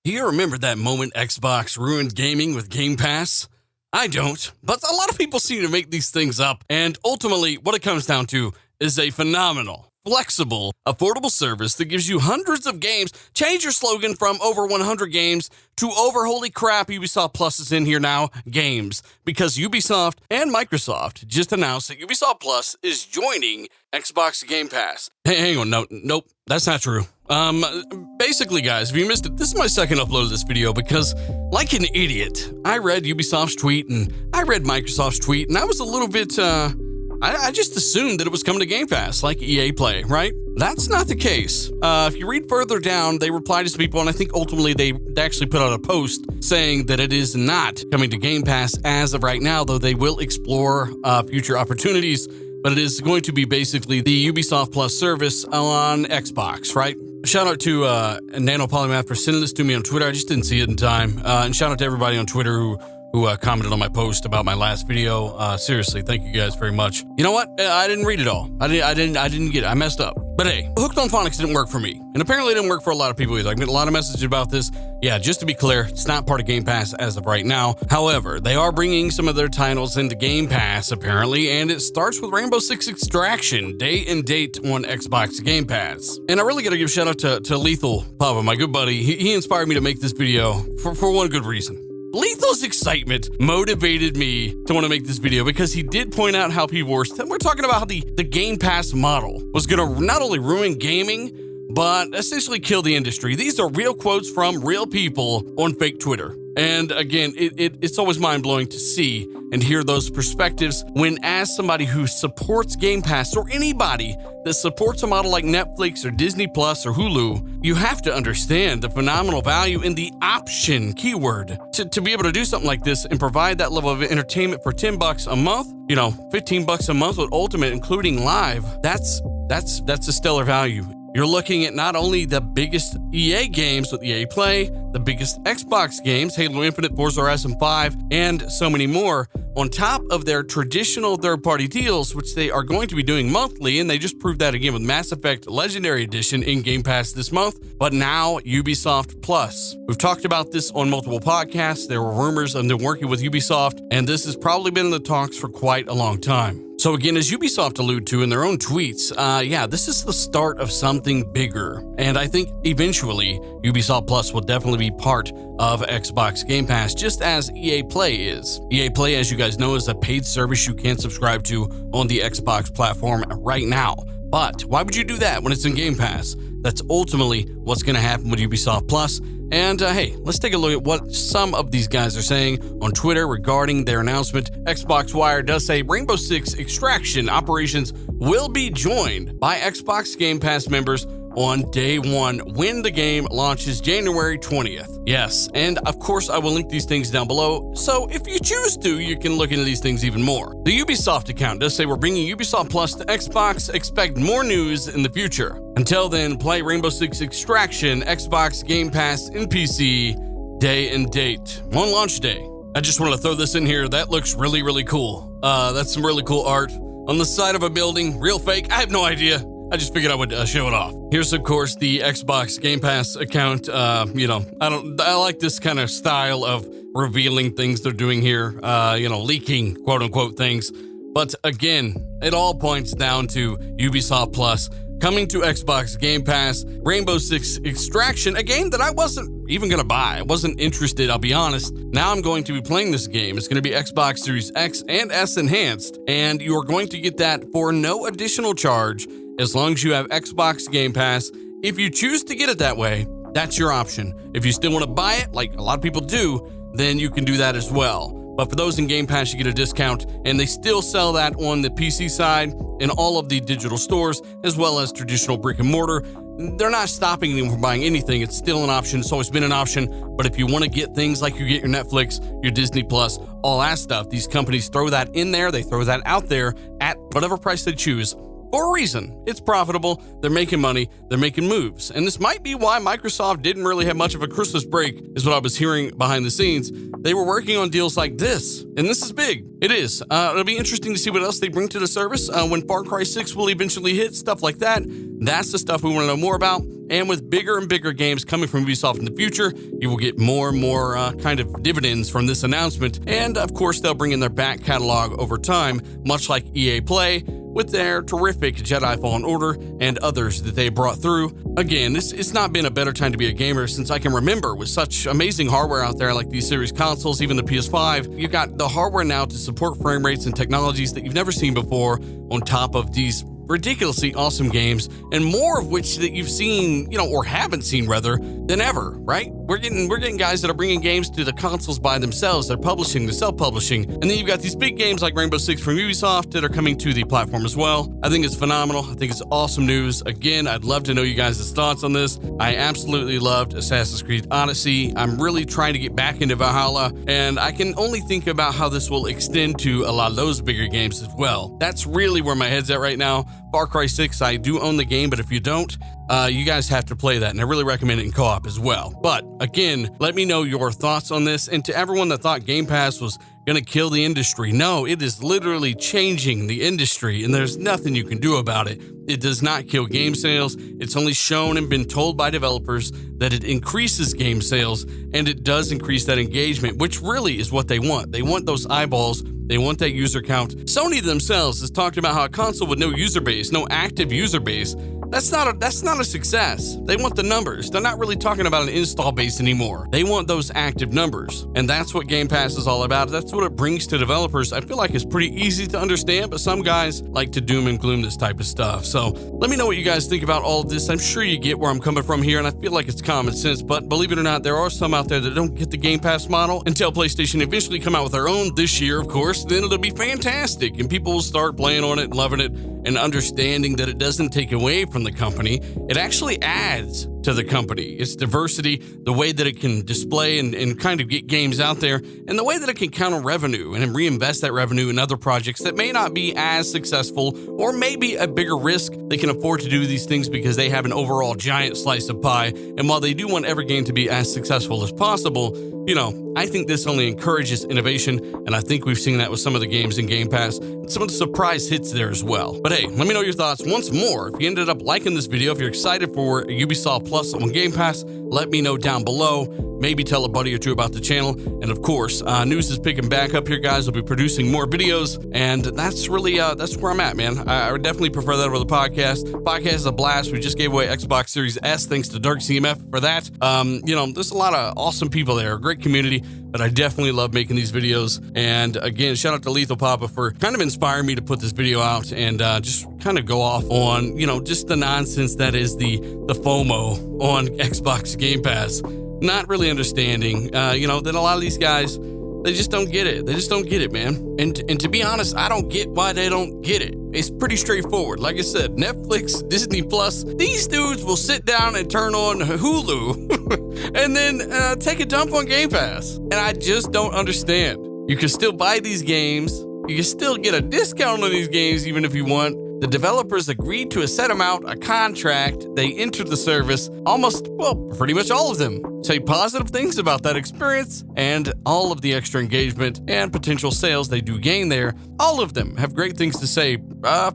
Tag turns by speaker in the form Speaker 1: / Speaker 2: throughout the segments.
Speaker 1: Do you remember that moment Xbox ruined gaming with Game Pass? I don't, but a lot of people seem to make these things up, and ultimately what it comes down to is a phenomenal, flexible, affordable service that gives you hundreds of games. Change your slogan from over 100 games to over holy crap, Ubisoft Plus is in here now, games. Because Ubisoft and Microsoft just announced that Ubisoft Plus is joining Xbox Game Pass. Hey, hang on, nope, that's not true. Basically, guys, if you missed it, this is my second upload of this video because, like an idiot, I read Ubisoft's tweet and I read Microsoft's tweet, and I was a little bit, I just assumed that it was coming to Game Pass, like EA Play, right? That's not the case. If you read further down, they replied to some people, and I think ultimately they actually put out a post saying that it is not coming to Game Pass as of right now, though they will explore future opportunities, but it is going to be basically the Ubisoft Plus service on Xbox, right? Shout out to Nano Polymath for sending this to me on Twitter. I just didn't see it in time. And shout out to everybody on Twitter who commented on my post about my last video. Seriously, thank you guys very much. You know what? I didn't read it all. I didn't get it. I messed up. But hey, Hooked on Phonics didn't work for me. And apparently it didn't work for a lot of people either. I get a lot of messages about this. Yeah, just to be clear, it's not part of Game Pass as of right now. However, they are bringing some of their titles into Game Pass, apparently, and it starts with Rainbow Six Extraction, day and date on Xbox Game Pass. And I really gotta give a shout out to Lethal Papa, my good buddy. He inspired me to make this video for one good reason. Lethal's excitement motivated me to want to make this video because he did point out how people were talking about how the Game Pass model was going to not only ruin gaming, but essentially kill the industry. These are real quotes from real people on fake Twitter. And again, it's always mind-blowing to see and hear those perspectives when, as somebody who supports Game Pass, or anybody that supports a model like Netflix or Disney Plus or Hulu, you have to understand the phenomenal value in the option keyword. To be able to do something like this and provide that level of entertainment for $10 a month, you know, $15 a month with Ultimate, including live, that's a stellar value. You're looking at not only the biggest EA games with EA Play, the biggest Xbox games, Halo Infinite, Forza Horizon 5, and so many more, on top of their traditional third-party deals, which they are going to be doing monthly, and they just proved that again with Mass Effect Legendary Edition in Game Pass this month, but now Ubisoft Plus. We've talked about this on multiple podcasts. There were rumors of them working with Ubisoft, and this has probably been in the talks for quite a long time. So again, as Ubisoft alluded to in their own tweets, this is the start of something bigger. And I think eventually Ubisoft Plus will definitely be part of Xbox Game Pass, just as EA Play is. EA Play, as you guys know, is a paid service you can subscribe to on the Xbox platform right now. But why would you do that when it's in Game Pass? That's ultimately what's going to happen with Ubisoft Plus. And hey, let's take a look at what some of these guys are saying on Twitter regarding their announcement. Xbox Wire does say Rainbow Six Extraction operations will be joined by Xbox Game Pass members on day one when the game launches January 20th. Yes, and of course I will link these things down below, so if you choose to, you can look into these things even more. The Ubisoft account does say we're bringing Ubisoft Plus to Xbox. Expect more news in the future. Until then, play Rainbow Six Extraction, Xbox Game Pass, and PC, day and date, on launch day. I just want to throw this in here. That looks really, really cool. That's some really cool art on the side of a building, real fake. I have no idea. I just figured I would show it off. Here's, of course, the Xbox Game Pass account. I like this kind of style of revealing things they're doing here, leaking quote unquote things. But again, it all points down to Ubisoft Plus coming to Xbox Game Pass, Rainbow Six Extraction, a game that I wasn't even going to buy. I wasn't interested, I'll be honest. Now I'm going to be playing this game. It's going to be Xbox Series X and S enhanced, and you are going to get that for no additional charge as long as you have Xbox Game Pass. If you choose to get it that way, that's your option. If you still want to buy it, like a lot of people do, then you can do that as well. But for those in Game Pass, you get a discount, and they still sell that on the PC side in all of the digital stores, as well as traditional brick and mortar. They're not stopping you from buying anything. It's still an option. It's always been an option. But if you want to get things like you get your Netflix, your Disney Plus, all that stuff, these companies throw that in there. They throw that out there at whatever price they choose. For a reason. It's profitable, they're making money, they're making moves. And this might be why Microsoft didn't really have much of a Christmas break, is what I was hearing behind the scenes. They were working on deals like this, and this is big. It is. It'll be interesting to see what else they bring to the service when Far Cry 6 will eventually hit, stuff like that. That's the stuff we want to know more about. And with bigger and bigger games coming from Ubisoft in the future, you will get more and more kind of dividends from this announcement. And of course, they'll bring in their back catalog over time, much like EA Play, with their terrific Jedi Fallen Order and others that they brought through. Again, it's not been a better time to be a gamer since I can remember, with such amazing hardware out there like these series consoles, even the PS5. You've got the hardware now to support frame rates and technologies that you've never seen before, on top of these ridiculously awesome games, and more of which that you've seen, or haven't seen rather, than ever, right? We're getting guys that are bringing games to the consoles by themselves. They're publishing, they're self-publishing. And then you've got these big games like Rainbow Six from Ubisoft that are coming to the platform as well. I think it's phenomenal. I think it's awesome news. Again, I'd love to know you guys' thoughts on this. I absolutely loved Assassin's Creed Odyssey. I'm really trying to get back into Valhalla, and I can only think about how this will extend to a lot of those bigger games as well. That's really where my head's at right now. Far Cry 6, I do own the game, but if you don't, you guys have to play that, and I really recommend it in co-op as well. But again, let me know your thoughts on this. And to everyone that thought Game Pass was gonna kill the industry, no, it is literally changing the industry, and there's nothing you can do about it. It does not kill game sales. It's only shown and been told by developers that it increases game sales, and it does increase that engagement, which really is what they want. They want those eyeballs. They want that user count. Sony themselves has talked about how a console with no user base, no active user base, that's not a success. They want the numbers. They're not really talking about an install base anymore. They want those active numbers. And that's what Game Pass is all about. That's what it brings to developers. I feel like it's pretty easy to understand, but some guys like to doom and gloom this type of stuff. So let me know what you guys think about all of this. I'm sure you get where I'm coming from here, and I feel like it's common sense, but believe it or not, there are some out there that don't get the Game Pass model until PlayStation eventually come out with their own this year, of course. Then it'll be fantastic, and people will start playing on it and loving it and understanding that it doesn't take away from the company. It actually adds to the company. It's diversity, the way that it can display and kind of get games out there, and the way that it can count on revenue and reinvest that revenue in other projects that may not be as successful or maybe a bigger risk. They can afford to do these things because they have an overall giant slice of pie. And while they do want every game to be as successful as possible, I think this only encourages innovation, and I think we've seen that with some of the games in Game Pass and some of the surprise hits there as well. But hey, let me know your thoughts once more. If you ended up liking this video, if you're excited for Ubisoft Plus on Game Pass, let me know down below. Maybe tell a buddy or two about the channel. And of course, news is picking back up here, guys. I'll be producing more videos, and that's really, that's where I'm at, man. I would definitely prefer that over the podcast. Podcast is a blast. We just gave away Xbox Series S thanks to Dark CMF for that. There's a lot of awesome people there, a great community, but I definitely love making these videos. And again, shout out to Lethal Papa for kind of inspiring me to put this video out and just kind of go off on, just the nonsense that is the FOMO on Xbox Game Pass. Not really understanding, that a lot of these guys, they just don't get it. They just don't get it, man. And to be honest, I don't get why they don't get it. It's pretty straightforward. Like I said, Netflix, Disney Plus, these dudes will sit down and turn on Hulu and then take a dump on Game Pass. And I just don't understand. You can still buy these games. You can still get a discount on these games even if you want. The developers agreed to a set amount, a contract. They entered the service. Pretty much all of them say positive things about that experience and all of the extra engagement and potential sales they do gain there. All of them have great things to say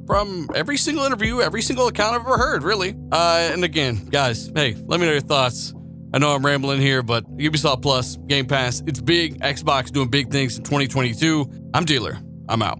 Speaker 1: from every single interview, every single account I've ever heard, really. And again, guys, hey, let me know your thoughts. I know I'm rambling here, but Ubisoft Plus, Game Pass, it's big. Xbox doing big things in 2022. I'm Dealer. I'm out.